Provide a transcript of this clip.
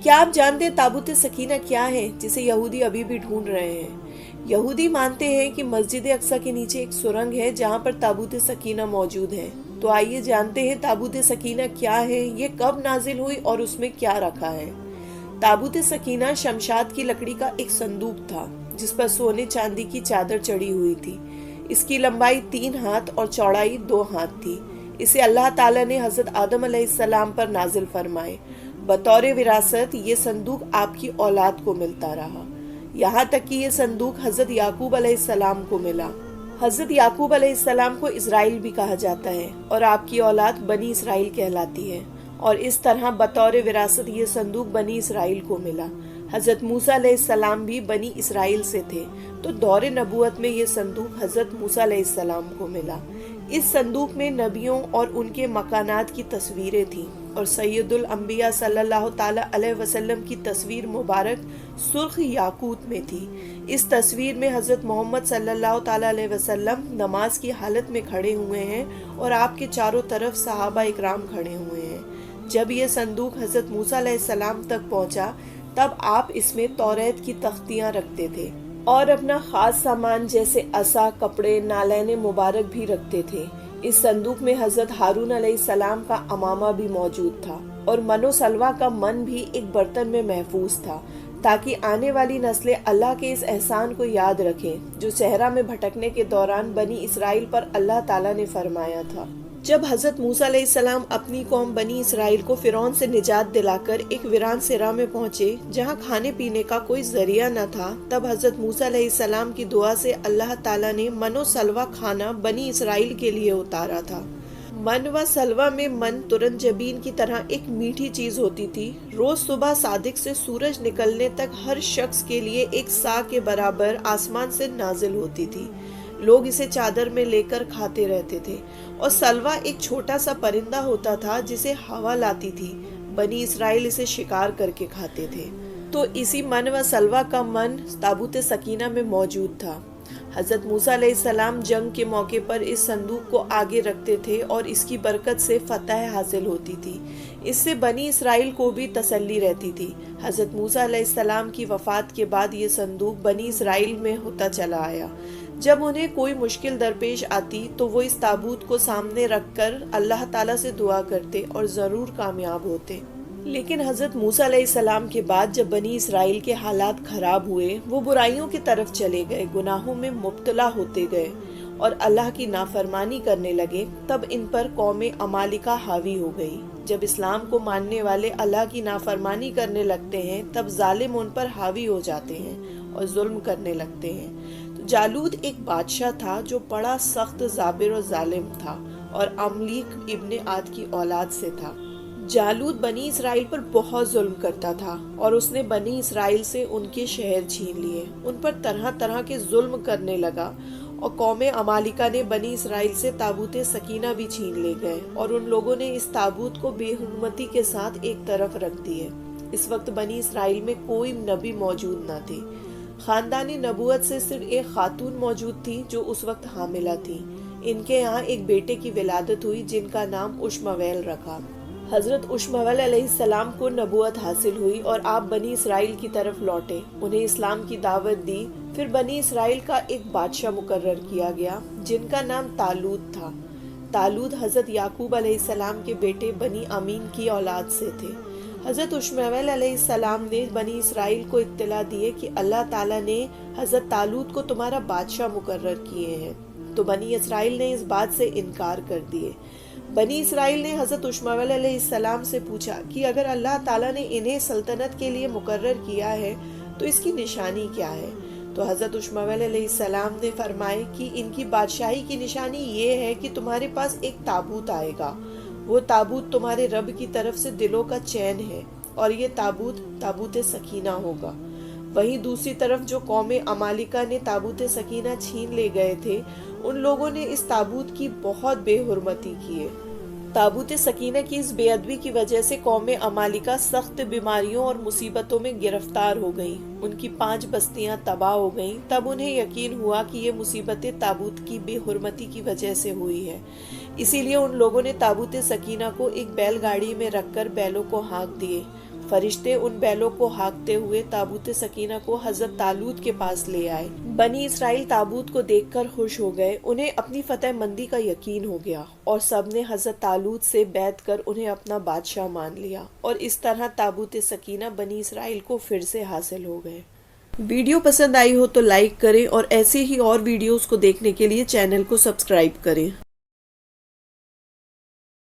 کیا آپ جانتے ہیں تابوت سکینہ کیا ہے جسے یہودی ابھی بھی ڈھونڈ رہے ہیں؟ یہودی مانتے ہیں کہ مسجد اقصی کے نیچے ایک سرنگ ہے جہاں پر تابوت سکینہ موجود ہے۔ تو آئیے جانتے ہیں تابوت سکینہ کیا ہے، یہ کب نازل ہوئی اور اس میں کیا رکھا ہے۔ تابوت سکینہ شمشاد کی لکڑی کا ایک صندوق تھا جس پر سونے چاندی کی چادر چڑھی ہوئی تھی۔ اس کی لمبائی 3 ہاتھ اور چوڑائی 2 ہاتھ تھی۔ اسے اللہ تعالیٰ نے حضرت آدم علیہ السلام پر نازل فرمائے۔ بطور وراثت یہ صندوق آپ کی اولاد کو ملتا رہا، یہاں تک کہ یہ صندوق حضرت یعقوب علیہ السلام کو ملا۔ حضرت یعقوب علیہ السلام کو اسرائیل بھی کہا جاتا ہے اور آپ کی اولاد بنی اسرائیل کہلاتی ہے، اور اس طرح بطور وراثت یہ صندوق بنی اسرائیل کو ملا۔ حضرت موسیٰ علیہ السلام بھی بنی اسرائیل سے تھے، تو دور نبوت میں یہ صندوق حضرت موسیٰ علیہ السلام کو ملا۔ اس صندوق میں نبیوں اور ان کے مکانات کی تصویریں تھیں، اور سید الانبیاء صلی اللہ تعالی علیہ وسلم کی تصویر مبارک سرخ یاقوت میں تھی۔ اس تصویر میں حضرت محمد صلی اللہ تعالی علیہ وسلم نماز کی حالت میں کھڑے ہوئے ہیں اور آپ کے چاروں طرف صحابہ اکرام کھڑے ہوئے ہیں۔ جب یہ صندوق حضرت موسیٰ علیہ السلام تک پہنچا تب آپ اس میں توریت کی تختیاں رکھتے تھے اور اپنا خاص سامان جیسے عصا، کپڑے، نالین مبارک بھی رکھتے تھے۔ اس صندوق میں حضرت ہارون علیہ السلام کا امامہ بھی موجود تھا، اور من و سلوہ کا من بھی ایک برتن میں محفوظ تھا، تاکہ آنے والی نسلیں اللہ کے اس احسان کو یاد رکھیں جو صحرا میں بھٹکنے کے دوران بنی اسرائیل پر اللہ تعالیٰ نے فرمایا تھا۔ جب حضرت موسیٰ علیہ السلام اپنی قوم بنی اسرائیل کو فرعون سے نجات دلا کر ایک ویران صحرا میں پہنچے جہاں کھانے پینے کا کوئی ذریعہ نہ تھا، تب حضرت موسیٰ علیہ السلام کی دعا سے اللہ تعالیٰ نے من و سلوہ کھانا بنی اسرائیل کے لیے اتارا تھا۔ من و سلوہ میں من ترن جبین کی طرح ایک میٹھی چیز ہوتی تھی۔ روز صبح صادق سے سورج نکلنے تک ہر شخص کے لیے ایک سا کے برابر آسمان سے نازل ہوتی تھی۔ لوگ اسے چادر میں لے کر کھاتے رہتے تھے، اور سلوہ ایک چھوٹا سا پرندہ ہوتا تھا جسے ہوا لاتی تھی۔ بنی اسرائیل اسے شکار کر کے کھاتے تھے۔ تو اسی من و سلوہ کا من تابوت سکینہ میں موجود تھا۔ حضرت موسیٰ علیہ السلام جنگ کے موقع پر اس صندوق کو آگے رکھتے تھے اور اس کی برکت سے فتح حاصل ہوتی تھی۔ اس سے بنی اسرائیل کو بھی تسلی رہتی تھی۔ حضرت موسیٰ علیہ السلام کی وفات کے بعد یہ صندوق بنی اسرائیل میں ہوتا چلا آیا۔ جب انہیں کوئی مشکل درپیش آتی تو وہ اس تابوت کو سامنے رکھ کر اللہ تعالیٰ سے دعا کرتے اور ضرور کامیاب ہوتے۔ لیکن حضرت موسیٰ علیہ السلام کے بعد جب بنی اسرائیل کے حالات خراب ہوئے، وہ برائیوں کی طرف چلے گئے، گناہوں میں مبتلا ہوتے گئے اور اللہ کی نافرمانی کرنے لگے، تب ان پر قوم عمالقہ حاوی ہو گئی۔ جب اسلام کو ماننے والے اللہ کی نافرمانی کرنے لگتے ہیں تب ظالم ان پر حاوی ہو جاتے ہیں اور ظلم کرنے لگتے ہیں۔ جالود ایک بادشاہ تھا جو بڑا سخت جابر و ظالم تھا اور عملیق ابن عاد کی اولاد سے تھا۔ جالود بنی اسرائیل پر بہت ظلم کرتا تھا اور اس نے بنی اسرائیل سے ان کے شہر چھین لیے، ان پر طرح طرح کے ظلم کرنے لگا، اور قوم عمالقہ نے بنی اسرائیل سے تابوت سکینہ بھی چھین لے گئے، اور ان لوگوں نے اس تابوت کو بے حرمتی کے ساتھ ایک طرف رکھ دیے۔ اس وقت بنی اسرائیل میں کوئی نبی موجود نہ تھی۔ خاندانی نبوت سے صرف ایک خاتون موجود تھی جو اس وقت حاملہ تھی۔ ان کے یہاں ایک بیٹے کی ولادت ہوئی جن کا نام اشمویل رکھا۔ حضرت اشمویل علیہ السلام کو نبوت حاصل ہوئی اور آپ بنی اسرائیل کی طرف لوٹے، انہیں اسلام کی دعوت دی۔ پھر بنی اسرائیل کا ایک بادشاہ مقرر کیا گیا جن کا نام طالوت تھا۔ طالوت حضرت یعقوب علیہ السلام کے بیٹے بنی امین کی اولاد سے تھے۔ حضرت اشمویل علیہ السلام نے بنی اسرائیل کو اطلاع دیے کہ اللہ تعالیٰ نے حضرت طالوت کو تمہارا بادشاہ مقرر کیے ہیں، تو بنی اسرائیل نے اس بات سے انکار کر دیے۔ بنی اسرائیل نے حضرت اشمویل علیہ السلام سے پوچھا کہ اگر اللہ تعالیٰ نے انہیں سلطنت کے لیے مقرر کیا ہے تو اس کی نشانی کیا ہے؟ تو حضرت اشمویل علیہ السلام نے فرمائے کہ ان کی بادشاہی کی نشانی یہ ہے کہ تمہارے پاس ایک تابوت آئے گا، وہ تابوت تمہارے رب کی طرف سے دلوں کا چین ہے، اور یہ تابوت تابوت سکینہ ہوگا۔ وہیں دوسری طرف جو قوم عمالقہ نے تابوت سکینہ چھین لے گئے تھے، ان لوگوں نے اس تابوت کی بہت بے حرمتی کی ہے۔ تابوت سکینہ کی اس بے ادبی کی وجہ سے قوم عمالقہ سخت بیماریوں اور مصیبتوں میں گرفتار ہو گئیں، ان کی 5 بستیاں تباہ ہو گئیں۔ تب انہیں یقین ہوا کہ یہ مصیبتیں تابوت کی بے حرمتی کی وجہ سے ہوئی ہے، اسی لیے ان لوگوں نے تابوت سکینہ کو ایک بیل گاڑی میں رکھ کر بیلوں کو ہانک دیے۔ فرشتے ان بیلوں کو ہانکتے ہوئے تابوت سکینہ کو حضرت طالوت کے پاس لے آئے۔ بنی اسرائیل تابوت کو دیکھ کر خوش ہو گئے، انہیں اپنی فتح مندی کا یقین ہو گیا اور سب نے حضرت طالوت سے بیعت کر انہیں اپنا بادشاہ مان لیا، اور اس طرح تابوت سکینہ بنی اسرائیل کو پھر سے حاصل ہو گئے۔ ویڈیو پسند آئی ہو تو لائک کریں اور ایسے ہی اور ویڈیوز کو دیکھنے کے لیے چینل کو سبسکرائب کریں۔